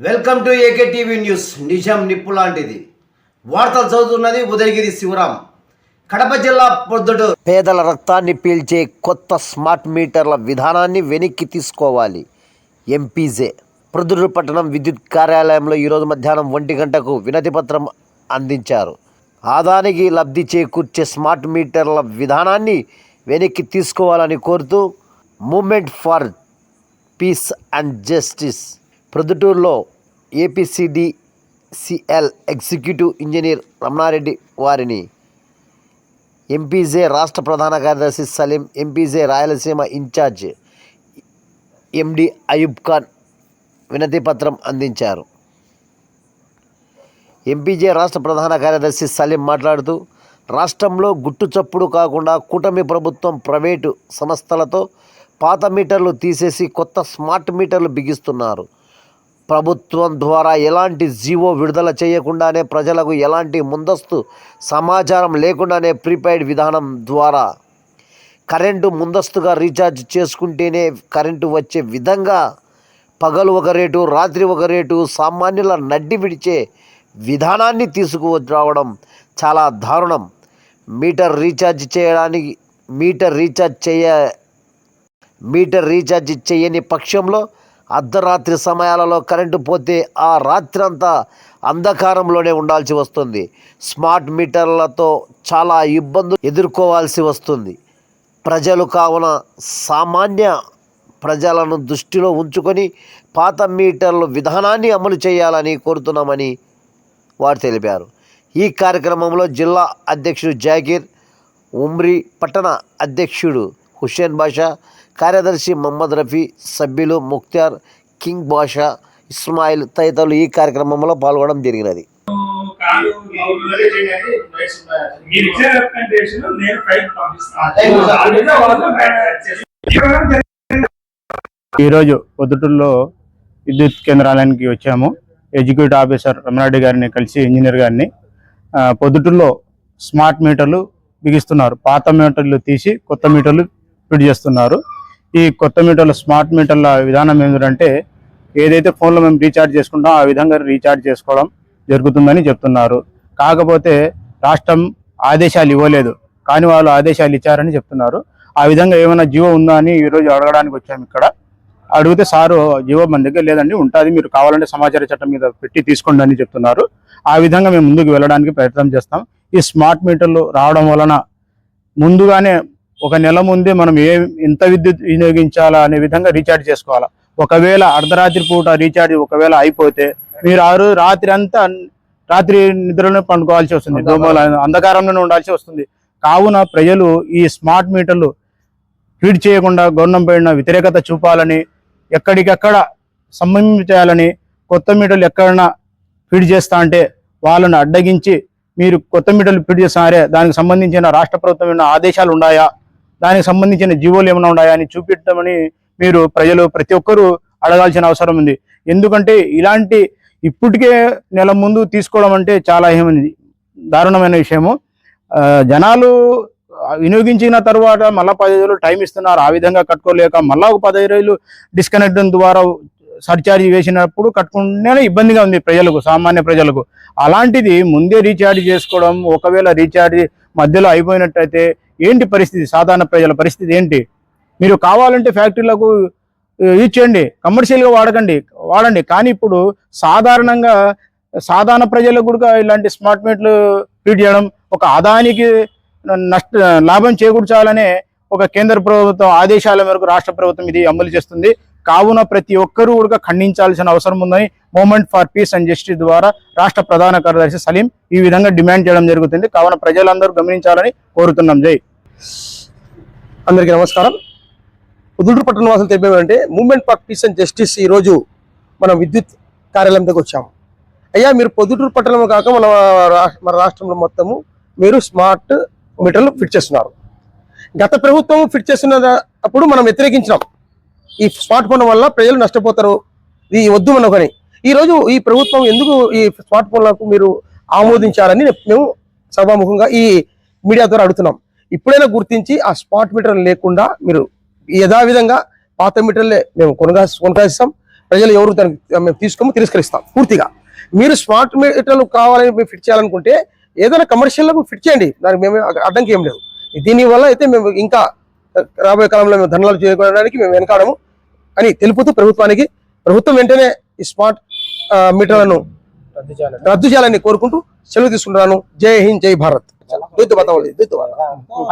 Welcome to AK TV news. నిజం నిప్పు లాంటిది. వార్తలు చదువుతున్నది ఉదయగిరి శివరాం. కడప జిల్లా పొద్దుటూరు. పేదల రక్తాన్ని పీల్చే కొత్త స్మార్ట్ మీటర్ల విధానాన్ని వెనక్కి తీసుకోవాలి. ఎంపీజే పొద్దుటూరు పట్టణం విద్యుత్ కార్యాలయంలో ఈరోజు మధ్యాహ్నం 1 గంటకు వినతి పత్రం అందించారు. ఆదానికి లబ్ధి చేకూర్చే స్మార్ట్ మీటర్ల విధానాన్ని వెనక్కి తీసుకోవాలని కోరుతూ movement for peace and justice ప్రొద్దుటూరులో ఏపీసీడీసీఎల్ ఎగ్జిక్యూటివ్ ఇంజనీర్ రమణారెడ్డి వారిని, ఎంపీజే రాష్ట్ర ప్రధాన కార్యదర్శి సలీం, ఎంపీజే రాయలసీమ ఇన్ఛార్జ్ ఎండి అయూబ్ ఖాన్ వినతి పత్రం అందించారు. ఎంపీజే రాష్ట్ర ప్రధాన కార్యదర్శి సలీం మాట్లాడుతూ, రాష్ట్రంలో గుట్టు చప్పుడు కాకుండా కూటమి ప్రభుత్వం ప్రైవేటు సంస్థలతో పాత మీటర్లు తీసేసి కొత్త స్మార్ట్ మీటర్లు బిగిస్తున్నారు. ప్రభుత్వం ద్వారా ఎలాంటి జీవో విడుదల చేయకుండానే, ప్రజలకు ఎలాంటి ముందస్తు సమాచారం లేకుండానే ప్రీపెయిడ్ విధానం ద్వారా కరెంటు ముందస్తుగా రీఛార్జ్ చేసుకుంటేనే కరెంటు వచ్చే విధంగా పగలు ఒక రేటు, రాత్రి ఒక రేటు, సామాన్యుల నడ్డి విడిచే విధానాన్ని తీసుకురావడం చాలా దారుణం. మీటర్ రీఛార్జ్ చేయని పక్షంలో అర్ధరాత్రి సమయాలలో కరెంటు పోతే ఆ రాత్రంతా అంధకారంలోనే ఉండాల్సి వస్తుంది. స్మార్ట్ మీటర్లతో చాలా ఇబ్బందులు ఎదుర్కోవాల్సి వస్తుంది. ప్రజలు కావున సామాన్య ప్రజలను దృష్టిలో ఉంచుకొని పాత మీటర్ల విధానాన్ని అమలు చేయాలని కోరుతున్నామని వారు తెలిపారు. ఈ కార్యక్రమంలో జిల్లా అధ్యక్షుడు జాకీర్, ఉమ్రీ పట్టణ అధ్యక్షుడు హుస్సేన్ బాషా, కార్యదర్శి మహమ్మద్ రఫీ, సభ్యులు ముఖ్తార్, కింగ్ బాషా, ఇస్మాయిల్ తదితరులు ఈ కార్యక్రమంలో పాల్గొనడం జరిగినది. ఈరోజు పొద్దుటూరులో విద్యుత్ కేంద్రాలయానికి వచ్చాము. ఎగ్జిక్యూటివ్ ఆఫీసర్ రమణారెడ్డి గారిని కలిసి, ఇంజనీర్ గారిని. పొద్దుటూరులో స్మార్ట్ మీటర్లు బిగిస్తున్నారు. పాత మీటర్లు తీసి కొత్త మీటర్లు ఫిట్ చేస్తున్నారు. ఈ కొత్త మీటర్ల స్మార్ట్ మీటర్ల విధానం ఏంటంటే, ఏదైతే ఫోన్లో మేము రీఛార్జ్ చేసుకుంటామో ఆ విధంగా రీఛార్జ్ చేసుకోవడం జరుగుతుందని చెప్తున్నారు. కాకపోతే రాష్ట్రం ఆదేశాలు ఇవ్వలేదు, కానీ వాళ్ళు ఆదేశాలు ఇచ్చారని చెప్తున్నారు. ఆ విధంగా ఏమైనా జీవో ఉందా అని ఈరోజు అడగడానికి వచ్చాము. ఇక్కడ అడిగితే సారు జీవో మన దగ్గర లేదండి, ఉంటుంది, మీరు కావాలంటే సమాచార చట్టం మీద పెట్టి తీసుకోండి అని చెప్తున్నారు. ఆ విధంగా మేము ముందుకు వెళ్ళడానికి ప్రయత్నం చేస్తాం. ఈ స్మార్ట్ మీటర్లు రావడం వలన ముందుగానే ఒక నెల ముందే మనం ఎంత విద్యుత్ వినియోగించాలా అనే విధంగా రీఛార్జ్ చేసుకోవాలా. ఒకవేళ అర్ధరాత్రి పూట రీఛార్జ్ ఒకవేళ అయిపోతే మీరు రాత్రి నిద్రలోనే పండుకోవాల్సి వస్తుంది, దోమల అంధకారంలోనే ఉండాల్సి వస్తుంది. కావున ప్రజలు ఈ స్మార్ట్ మీటర్లు ఫీడ్ చేయకుండా గవర్నమెంట్ పైన వ్యతిరేకత చూపాలని, ఎక్కడికెక్కడ సంబంధం చేయాలని, కొత్త మీటర్లు ఎక్కడైనా ఫీడ్ చేస్తా అంటే వాళ్ళని అడ్డగించి, మీరు కొత్త మీటర్లు ఫీడ్ చేస్తారే దానికి సంబంధించిన రాష్ట్ర ప్రభుత్వం ఆదేశాలు ఉన్నాయా, దానికి సంబంధించిన జీవోలు ఏమైనా ఉన్నాయా అని చూపించమని మీరు ప్రజలు ప్రతి ఒక్కరూ అడగాల్సిన అవసరం ఉంది. ఎందుకంటే ఇలాంటి ఇప్పటికే నెల ముందు తీసుకోవడం అంటే చాలా దారుణమైన విషయము. జనాలు వినియోగించిన తర్వాత మళ్ళీ 15 రోజులు టైం ఇస్తున్నారు. ఆ విధంగా కట్టుకోలేక మళ్ళీ ఒక 15 రోజులు డిస్కనెక్ట్ ద్వారా సర్ఛార్జ్ వేసినప్పుడు కట్టుకుంటేనే ఇబ్బందిగా ఉంది ప్రజలకు, సామాన్య ప్రజలకు. అలాంటిది ముందే రీఛార్జ్ చేసుకోవడం, ఒకవేళ రీఛార్జ్ మధ్యలో అయిపోయినట్టయితే ఏంటి పరిస్థితి, సాధారణ ప్రజల పరిస్థితి ఏంటి? మీరు కావాలంటే ఫ్యాక్టరీలకు యూజ్ చేయండి, కమర్షియల్గా వాడండి. కానీ ఇప్పుడు సాధారణ ప్రజలకు కూడా ఇలాంటి స్మార్ట్ మీటర్లు ఫీడ్ చేయడం, ఒక ఆదాయానికి లాభం చేకూర్చాలనే ఒక కేంద్ర ప్రభుత్వం ఆదేశాల మేరకు రాష్ట్ర ప్రభుత్వం ఇది అమలు చేస్తుంది. కావున ప్రతి ఒక్కరూ కూడా ఖండించాల్సిన అవసరం ఉందని movement for peace and justice ద్వారా రాష్ట్ర ప్రధాన కార్యదర్శి సలీం ఈ విధంగా డిమాండ్ చేయడం జరుగుతుంది. కావున ప్రజలందరూ గమనించాలని కోరుతున్నాం. జై. అందరికీ నమస్కారం. పొద్దుటూరు పట్టణ వాసులు తెలిపేమంటే, movement for peace and justice ఈరోజు మనం విద్యుత్ కార్యాలయం దగ్గర వచ్చాము. అయ్యా, మీరు పొద్దుటూరు పట్టణం కాక మన రాష్ట్రంలో మొత్తము మీరు స్మార్ట్ మీటర్లు ఫిట్ చేస్తున్నారు. గత ప్రభుత్వం ఫిట్ చేస్తున్న అప్పుడు మనం వ్యతిరేకించినాం. ఈ స్మార్ట్ ఫోన్ వల్ల ప్రజలు నష్టపోతారు, ఇది వద్దు మనకని. ఈరోజు ఈ ప్రభుత్వం ఎందుకు ఈ స్మార్ట్ ఫోన్లకు మీరు ఆమోదించాలని మేము సభాముఖంగా ఈ మీడియా ద్వారా అడుగుతున్నాం. ఇప్పుడైనా గుర్తించి ఆ స్మార్ట్ మీటర్ లేకుండా మీరు యథావిధంగా పాత మీటర్లే మేము కొనసాగిస్తాం. ప్రజలు ఎవరు దానికి మేము తిరస్కరిస్తాం పూర్తిగా. మీరు స్మార్ట్ మీటర్లు కావాలని మీరు ఫిట్ చేయాలనుకుంటే ఏదైనా కమర్షియల్లో ఫిట్ చేయండి, దానికి మేము అడ్డంకి ఏం లేదు. దీనివల్ల అయితే మేము ఇంకా రాబోయే కాలంలో మేము ధర్నాలు చేయడానికి మేము వెనకాడము అని తెలుపుతూ ప్రభుత్వం వెంటనే ఈ స్మార్ట్ మీటర్లను రద్దు చేయాలని కోరుకుంటూ సెలవు తీసుకుంటున్నాను. జై హింద్, జై భారత్.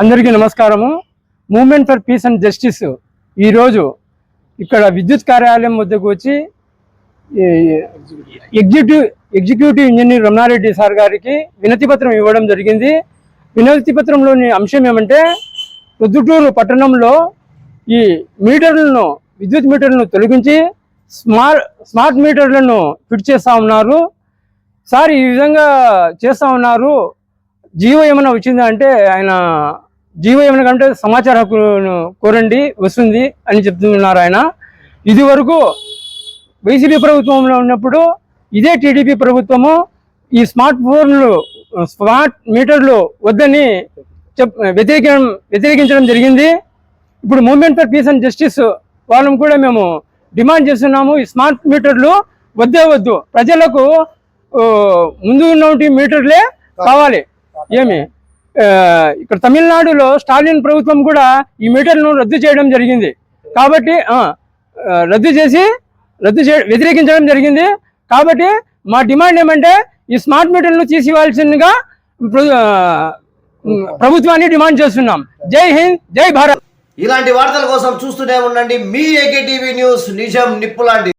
అందరికీ నమస్కారము. Movement for peace and justice ఈరోజు ఇక్కడ విద్యుత్ కార్యాలయం వద్దకు వచ్చి ఎగ్జిక్యూటివ్ ఇంజనీర్ రమణారెడ్డి సార్ గారికి వినతి పత్రం ఇవ్వడం జరిగింది. వినతి పత్రంలోని అంశం ఏమంటే, ప్రొద్దుటూరు పట్టణంలో ఈ మీటర్లను, విద్యుత్ మీటర్లను తొలగించి స్మార్ట్ మీటర్లను ఫిట్ చేస్తూ ఉన్నారు. సార్ ఈ విధంగా చేస్తూ ఉన్నారు, జీవో ఏమైనా వచ్చిందా అంటే, ఆయన జీవో ఏమైనా కంటే సమాచార హక్కును కోరండి వస్తుంది అని చెప్తున్నారు ఆయన. ఇది వరకు వైసీపీ ప్రభుత్వంలో ఉన్నప్పుడు ఇదే టీడీపీ ప్రభుత్వము ఈ స్మార్ట్ మీటర్లు వద్దని వ్యతిరేకించడం జరిగింది. ఇప్పుడు movement for peace and justice వాళ్ళని కూడా మేము డిమాండ్ చేస్తున్నాము, ఈ స్మార్ట్ మీటర్లు వద్దు, ప్రజలకు ముందు ఉన్నటువంటి మీటర్లే కావాలి. ఏమి ఇక్కడ తమిళనాడులో స్టాలిన్ ప్రభుత్వం కూడా ఈ మీటర్లను రద్దు చేయడం జరిగింది. కాబట్టి వ్యతిరేకించడం జరిగింది. కాబట్టి మా డిమాండ్ ఏమంటే, ఈ స్మార్ట్ మీటర్లను తీసివేయాల్సిందిగా ప్రభుత్వాన్ని డిమాండ్ చేస్తున్నాం. జై హింద్, జై భారత్. ఇలాంటి వార్తల కోసం చూస్తూనే ఉండండి మీ ఏకే టీవీ న్యూస్, నిజం నిప్పులాంటి.